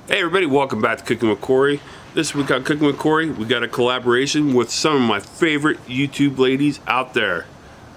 Hey everybody, welcome back to Cooking with Corey. This week on Cooking with Corey, we got a collaboration with some of my favorite YouTube ladies out there.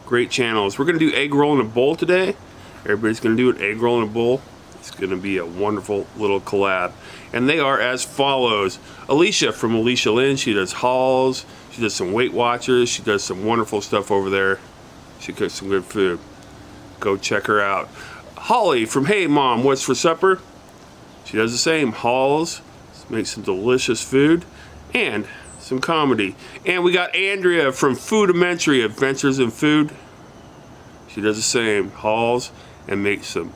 Great channels. We're going to do egg roll in a bowl today. Everybody's going to do an egg roll in a bowl. It's going to be a wonderful little collab. And they are as follows. Alicia from Alicia Lynn, she does hauls, she does some Weight Watchers, she does some wonderful stuff over there. She cooks some good food. Go check her out. Holly from Hey Mom, What's for Supper? She does the same, hauls, makes some delicious food, and some comedy. And we got Andrea from Foodimentary, Adventures in Food. She does the same, hauls, and makes some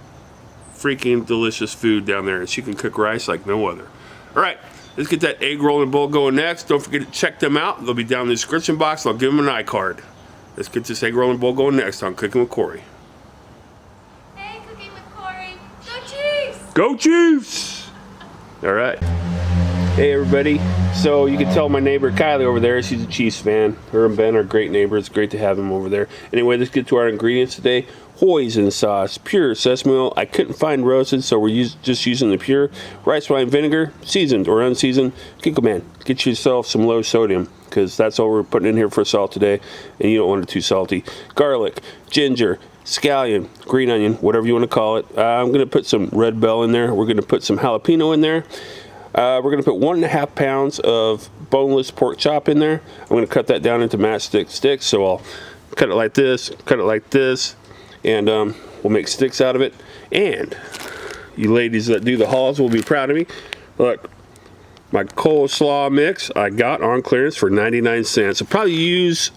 freaking delicious food down there. And she can cook rice like no other. All right, let's get that egg rolling bowl going next. Don't forget to check them out. They'll be down in the description box. I'll give them an iCard. Let's get this egg rolling bowl going next on Cooking with Corey. Go Chiefs! All right. Hey everybody. So you can tell my neighbor Kylie over there, she's a Chiefs fan. Her and Ben are great neighbors. Great to have them over there. Anyway, let's get to our ingredients today. Hoisin sauce, pure sesame oil. I couldn't find roasted, so we're just using the pure. Rice wine vinegar, seasoned or unseasoned. Go man, get yourself some low sodium, because that's all we're putting in here for salt today, and you don't want it too salty. Garlic, ginger, scallion, green onion, whatever you want to call it. I'm going to put some red bell in there. We're going to put some jalapeno in there. We're going to put 1.5 pounds of boneless pork chop in there. I'm going to cut that down into matchstick sticks. So I'll cut it like this, and we'll make sticks out of it. And you ladies that do the hauls will be proud of me. Look, my coleslaw mix I got on clearance for 99 cents. I'll probably use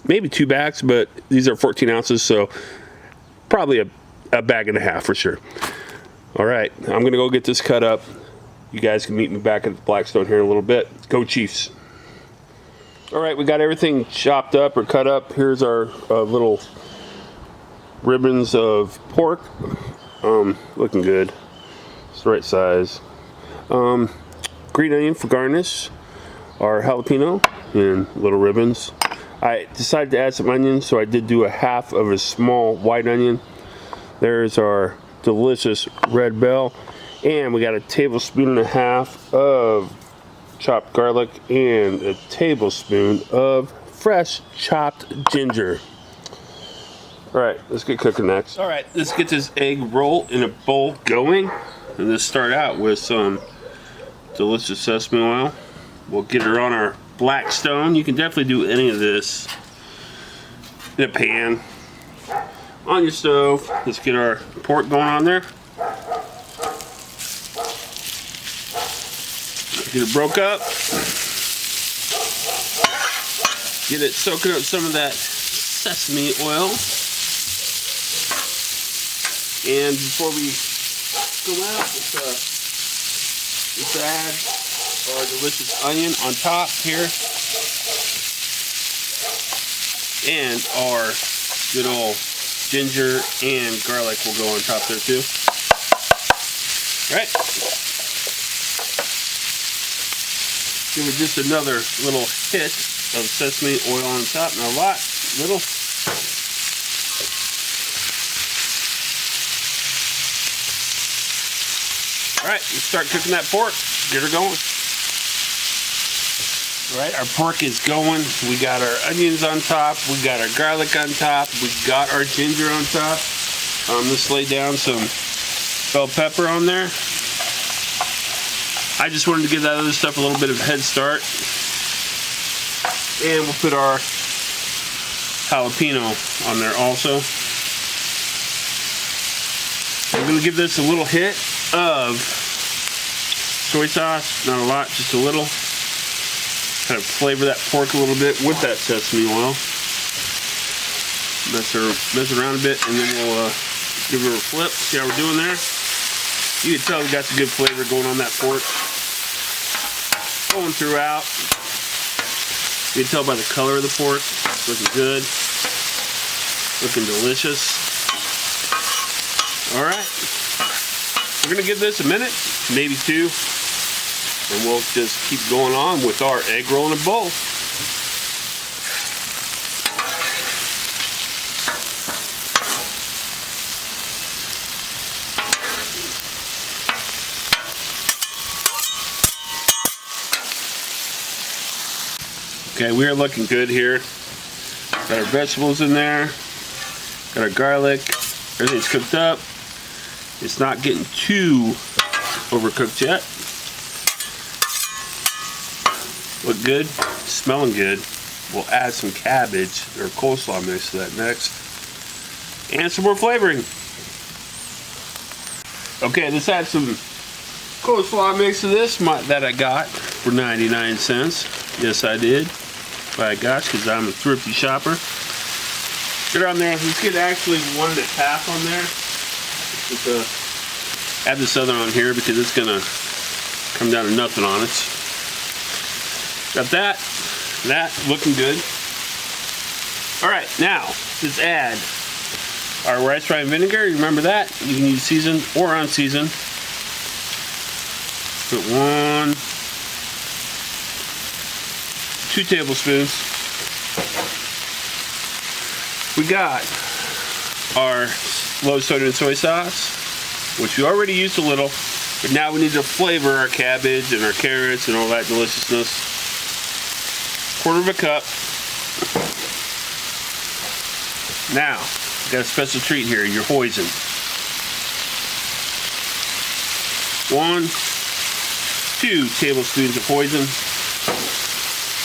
maybe 2 bags, but these are 14 ounces, so probably a bag and a half for sure. All right, I'm gonna go get this cut up. You guys can meet me back at the Blackstone here in a little bit. Go Chiefs. All right, we got everything chopped up or cut up. Here's our little ribbons of pork. Looking good. It's the right size. Green onion for garnish. Our jalapeno in little ribbons. I decided to add some onion, so I did do a half of a small white onion. There's our delicious red bell. And we got a tablespoon and a half of chopped garlic and a tablespoon of fresh chopped ginger. All right, let's get cooking next. All right, let's get this egg roll in a bowl going. And let's start out with some delicious sesame oil. We'll get her on our Blackstone. You can definitely do any of this in a pan on your stove. Let's get our pork going on there. Get it broke up. Get it soaking up some of that sesame oil. And before we go out, let's add our delicious onion on top here. And our good old ginger and garlic will go on top there too. All right. Give it just another little hit of sesame oil on top. Not a lot, little. All right, let's start cooking that pork. Get her going. All right, our pork is going. We got our onions on top. We got our garlic on top. We got our ginger on top. Let's lay down some bell pepper on there. I just wanted to give that other stuff a little bit of a head start. And we'll put our jalapeno on there also. I'm going to give this a little hit of soy sauce. Not a lot, just a little. Kind of flavor that pork a little bit with that sesame oil. Mess around a bit, and then we'll give her a flip. See how we're doing there? You can tell we got some good flavor going on that pork. Going throughout. You can tell by the color of the pork. It's looking good. Looking delicious. Alright. We're going to give this a minute, maybe 2. And we'll just keep going on with our egg roll in a bowl. Okay, we are looking good here. Got our vegetables in there. Got our garlic. Everything's cooked up. It's not getting too overcooked yet. Look good, smelling good. We'll add some cabbage or coleslaw mix to that next. And some more flavoring. Okay, let's add some coleslaw mix to this that I got for 99 cents. Yes, I did. By gosh, because I'm a thrifty shopper. Get on there. Let's get actually 1 1/2 on there. Let's add this other on here because it's going to come down to nothing on it. Got that looking good. All right, now let's add our rice wine vinegar. You remember that? You can use seasoned or unseasoned. Put 2 tablespoons. We got our low sodium soy sauce, which we already used a little, but now we need to flavor our cabbage and our carrots and all that deliciousness. 1/4 cup. Now, got a special treat here, your Hoisin. 2 tablespoons of Hoisin.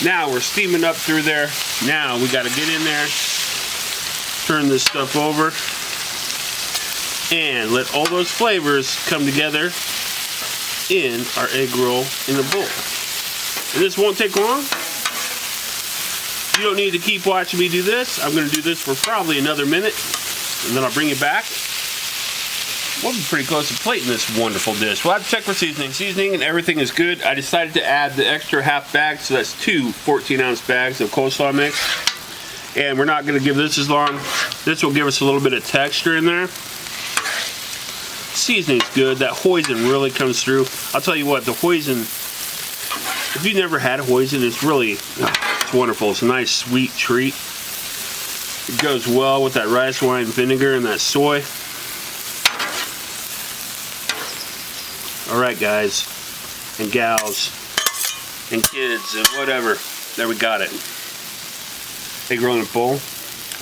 Now we're steaming up through there. Now we got to get in there, turn this stuff over, and let all those flavors come together in our egg roll in a bowl. And this won't take long. You don't need to keep watching me do this. I'm going to do this for probably another minute, and then I'll bring it back. We'll be pretty close to plating this wonderful dish. We'll have to check for seasoning. Seasoning and everything is good. I decided to add the extra 1/2 bag, so that's 2 14-ounce bags of coleslaw mix. And we're not going to give this as long. This will give us a little bit of texture in there. Seasoning's good. That Hoisin really comes through. I'll tell you what, the Hoisin, if you've never had a Hoisin, it's really, it's wonderful. It's a nice sweet treat. It goes well with that rice wine vinegar and that soy. All right, guys and gals and kids and whatever. There, we got it. Egg roll in a bowl.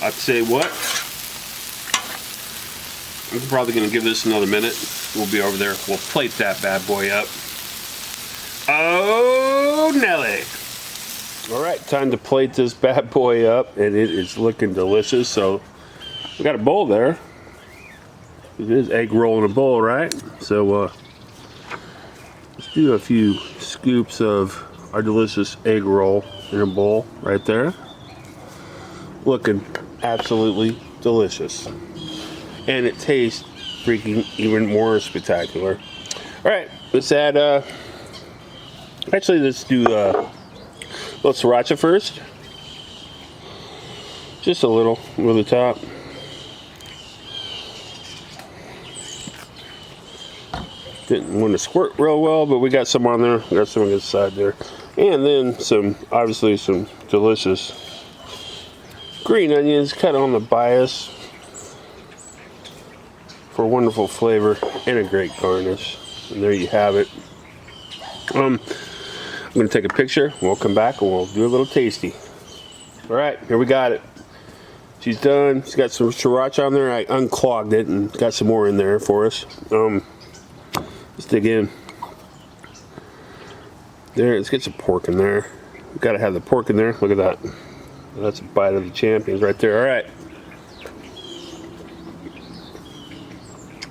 I'd say what? I'm probably going to give this another minute. We'll be over there. We'll plate that bad boy up. Oh, Nelly. All right, time to plate this bad boy up, and it is looking delicious. So we got a bowl there. It is egg roll in a bowl, right? So let's do a few scoops of our delicious egg roll in a bowl right there. Looking absolutely delicious. And it tastes freaking even more spectacular. All right, let's add, actually let's do a little sriracha first. Just a little over the top. Didn't want to squirt real well, but we got some on there. We got some on the side there. And then some, obviously some delicious green onions cut on the bias for wonderful flavor and a great garnish. And there you have it. I'm going to take a picture. We'll come back and we'll do a little tasty. All right, here we got it. She's done. She's got some sriracha on there. I unclogged it and got some more in there for us. Let's dig in. There, let's get some pork in there. We've got to have the pork in there. Look at that. That's a bite of the champions right there. All right.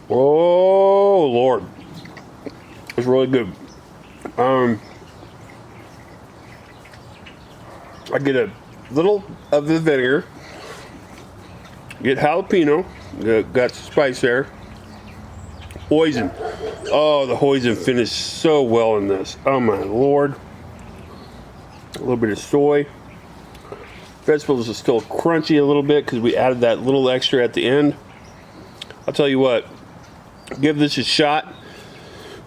Oh, Lord. It's really good. I get a little of the vinegar. Get jalapeno. Got some spice there. Hoisin. Oh, the Hoisin finished so well in this. Oh, my Lord. A little bit of soy. Vegetables are still crunchy a little bit because we added that little extra at the end. I'll tell you what. Give this a shot.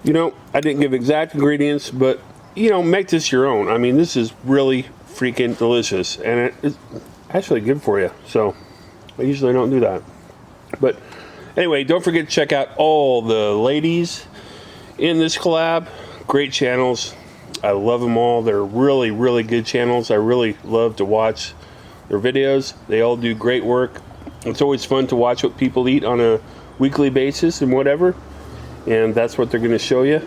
You know, I didn't give exact ingredients, but, you know, make this your own. I mean, this is really freaking delicious, and it's actually good for you. So, I usually don't do that. But, anyway, don't forget to check out all the ladies in this collab. Great channels. I love them all. They're really, really good channels. I really love to watch their videos. They all do great work. It's always fun to watch what people eat on a weekly basis and whatever. And that's what they're going to show you.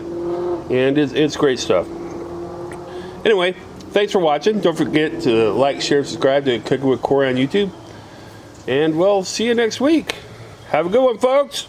And it's great stuff. Anyway, thanks for watching. Don't forget to like, share, subscribe to Cooking with Corey on YouTube. And we'll see you next week. Have a good one, folks.